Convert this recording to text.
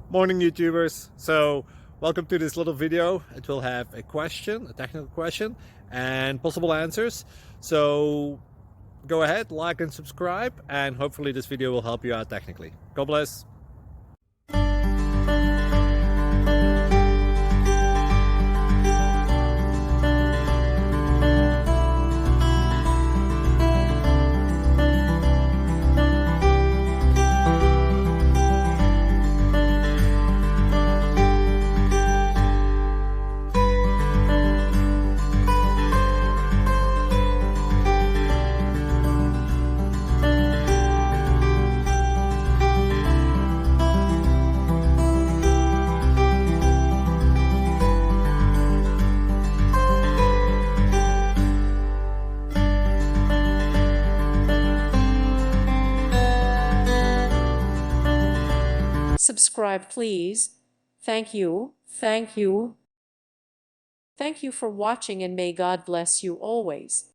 Morning YouTubers. So welcome to this little video. It will have a question, a technical question, and possible answers. So go ahead, like and subscribe, and hopefully this video will help you out technically. God bless. Subscribe, please. Thank you. Thank you. Thank you for watching, and may God bless you always.